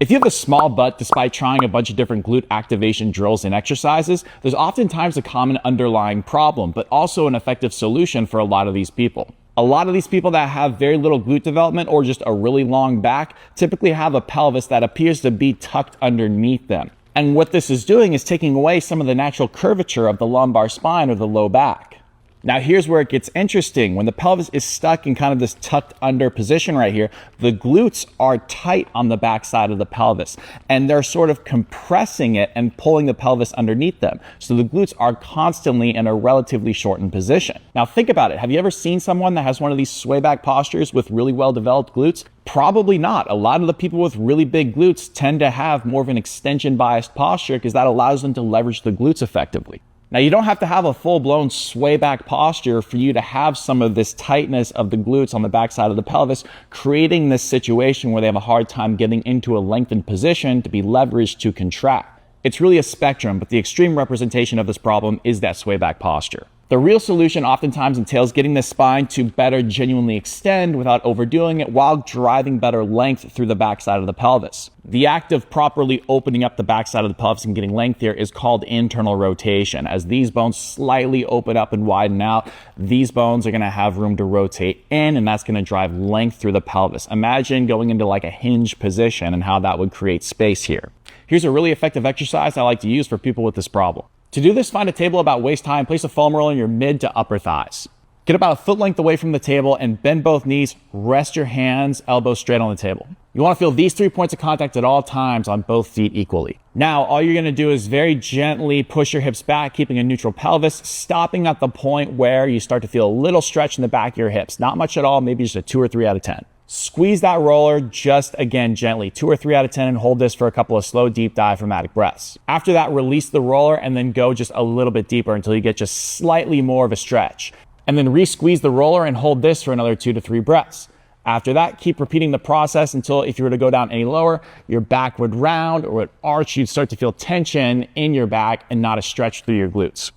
If you have a small butt despite trying a bunch of different glute activation drills and exercises, there's oftentimes a common underlying problem, but also an effective solution for a lot of these people. A lot of these people that have very little glute development or just a really long back typically have a pelvis that appears to be tucked underneath them. And what this is doing is taking away some of the natural curvature of the lumbar spine or the low back. Now here's where it gets interesting. When the pelvis is stuck in kind of this tucked under position right here, the glutes are tight on the back side of the pelvis and they're sort of compressing it and pulling the pelvis underneath them. So the glutes are constantly in a relatively shortened position. Now think about it. Have you ever seen someone that has one of these sway back postures with really well developed glutes? Probably not. A lot of the people with really big glutes tend to have more of an extension biased posture because that allows them to leverage the glutes effectively. Now, you don't have to have a full-blown sway back posture for you to have some of this tightness of the glutes on the backside of the pelvis, creating this situation where they have a hard time getting into a lengthened position to be leveraged to contract. It's really a spectrum, but the extreme representation of this problem is that sway back posture. The real solution oftentimes entails getting the spine to better genuinely extend without overdoing it while driving better length through the backside of the pelvis. The act of properly opening up the backside of the pelvis and getting length here is called internal rotation. As these bones slightly open up and widen out, these bones are going to have room to rotate in, and that's going to drive length through the pelvis. Imagine going into like a hinge position and how that would create space here. Here's a really effective exercise I like to use for people with this problem. To do this, find a table about waist high and place a foam roller in your mid to upper thighs. Get about a foot length away from the table and bend both knees. Rest your hands, elbows straight on the table. You want to feel these 3 points of contact at all times on both feet equally. Now, all you're going to do is very gently push your hips back, keeping a neutral pelvis, stopping at the point where you start to feel a little stretch in the back of your hips. Not much at all, maybe just a 2 or 3 out of 10. Squeeze that roller just again gently, 2 or 3 out of 10, and hold this for a couple of slow, deep diaphragmatic breaths. After that, release the roller and then go just a little bit deeper until you get just slightly more of a stretch. And then re-squeeze the roller and hold this for another 2 to 3 breaths. After that, keep repeating the process until if you were to go down any lower, your back would round or would arch, you'd start to feel tension in your back and not a stretch through your glutes.